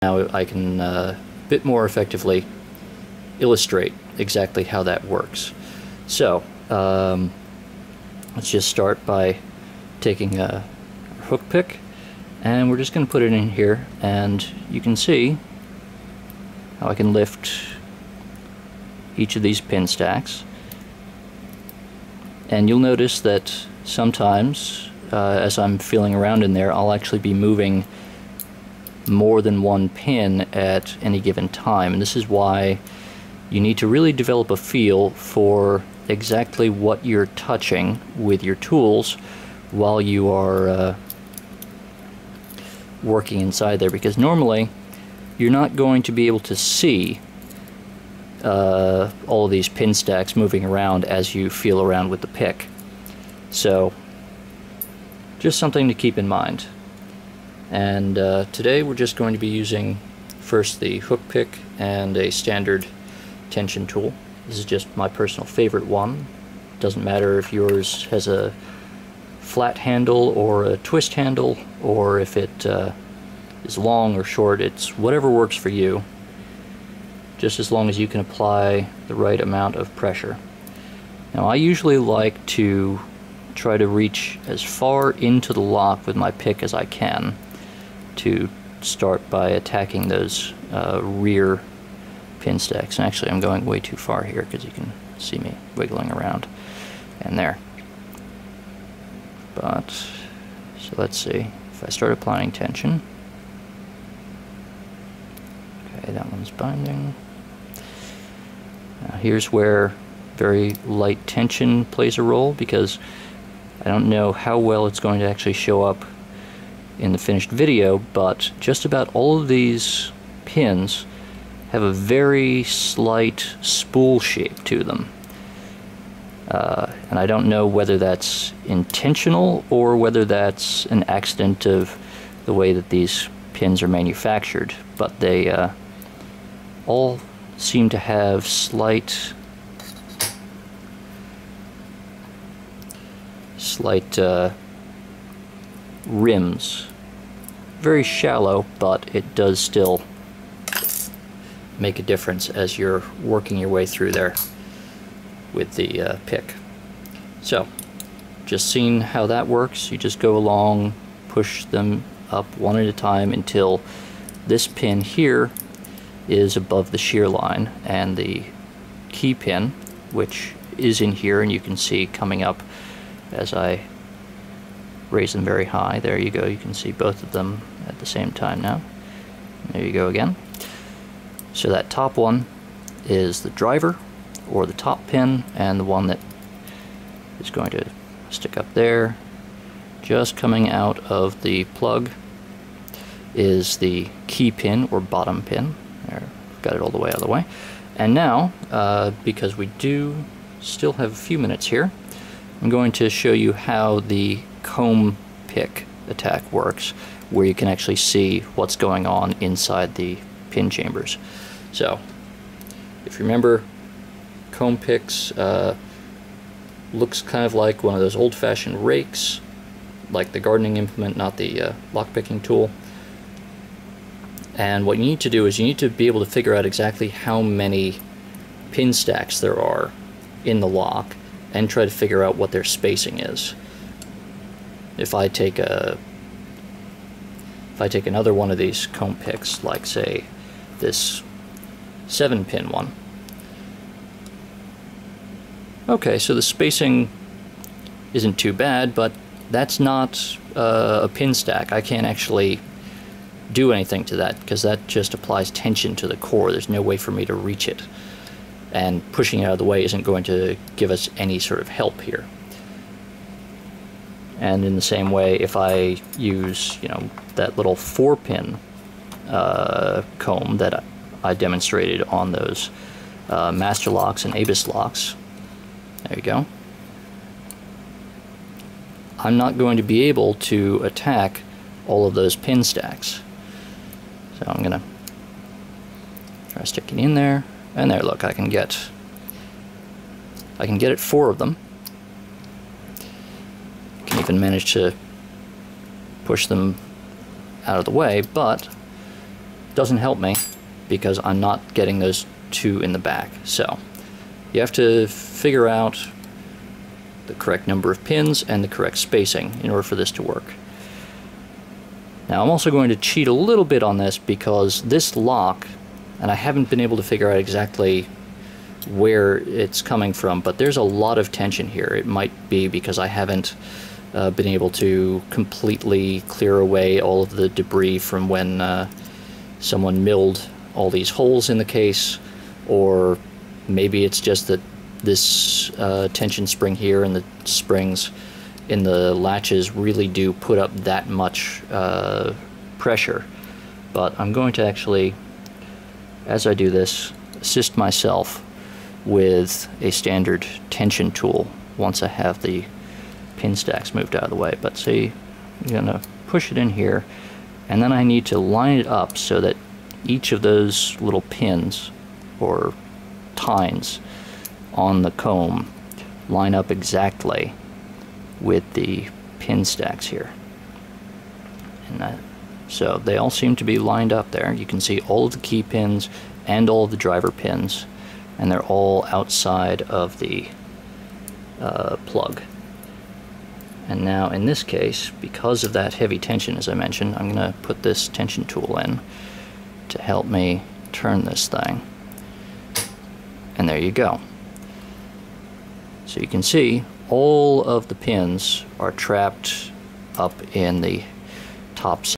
Now I can a bit more effectively illustrate exactly how that works. So let's just start by taking a hook pick, and we're just going to put it in here, and you can see how I can lift each of these pin stacks. And you'll notice that sometimes as I'm feeling around in there, I'll actually be moving more than one pin at any given time, and this is why you need to really develop a feel for exactly what you're touching with your tools while you are working inside there, because normally you're not going to be able to see all of these pin stacks moving around as you feel around with the pick. So just something to keep in mind. And today we're just going to be using first the hook pick and a standard tension tool. This is just my personal favorite one. Doesn't matter if yours has a flat handle or a twist handle, or if it is long or short. It's whatever works for you, just as long as you can apply the right amount of pressure. Now I usually like to try to reach as far into the lock with my pick as I can to start by attacking those rear pin stacks. And actually I'm going way too far here because you can see me wiggling around and there. But so let's see, if I start applying tension, okay, that one's binding. Now here's where very light tension plays a role, because I don't know how well it's going to actually show up in the finished video, but just about all of these pins have a very slight spool shape to them. And I don't know whether that's intentional or whether that's an accident of the way that these pins are manufactured, but they all seem to have slight rims. Very shallow, but it does still make a difference as you're working your way through there with the pick. So, just seeing how that works, you just go along, push them up one at a time until this pin here is above the shear line, and the key pin, which is in here, and you can see coming up as I raise them very high. There you go, you can see both of them at the same time now. There you go again. So that top one is the driver, or the top pin, and the one that is going to stick up there, just coming out of the plug, is the key pin or bottom pin. There, got it all the way out of the way. And now, because we do still have a few minutes here, I'm going to show you how the comb pick attack works, where you can actually see what's going on inside the pin chambers. So, if you remember, comb picks looks kind of like one of those old-fashioned rakes, like the gardening implement, not the lock-picking tool. And what you need to do is you need to be able to figure out exactly how many pin stacks there are in the lock and try to figure out what their spacing is. If I take another one of these comb picks, like say this 7-pin one. Okay, so the spacing isn't too bad, but that's not a pin stack. I can't actually do anything to that because that just applies tension to the core. There's no way for me to reach it, and pushing it out of the way isn't going to give us any sort of help here. And in the same way, if I use, you know, that little 4-pin comb that I demonstrated on those master locks and Abus locks, there you go, I'm not going to be able to attack all of those pin stacks. So I'm going to try sticking in there, and there, look, I can get at 4 of them. Can even manage to push them out of the way, but doesn't help me because I'm not getting those two in the back. So you have to figure out the correct number of pins and the correct spacing in order for this to work. Now I'm also going to cheat a little bit on this because this lock, and I haven't been able to figure out exactly where it's coming from, but there's a lot of tension here. It might be because I haven't been able to completely clear away all of the debris from when someone milled all these holes in the case, or maybe it's just that this tension spring here and the springs in the latches really do put up that much pressure. But I'm going to actually, as I do this, assist myself with a standard tension tool once I have the pin stacks moved out of the way. But see, I'm going to push it in here, and then I need to line it up so that each of those little pins or tines on the comb line up exactly with the pin stacks here. And so they all seem to be lined up there. You can see all of the key pins and all of the driver pins, and they're all outside of the plug. And now in this case, because of that heavy tension, as I mentioned, I'm going to put this tension tool in to help me turn this thing. And there you go. So you can see all of the pins are trapped up in the top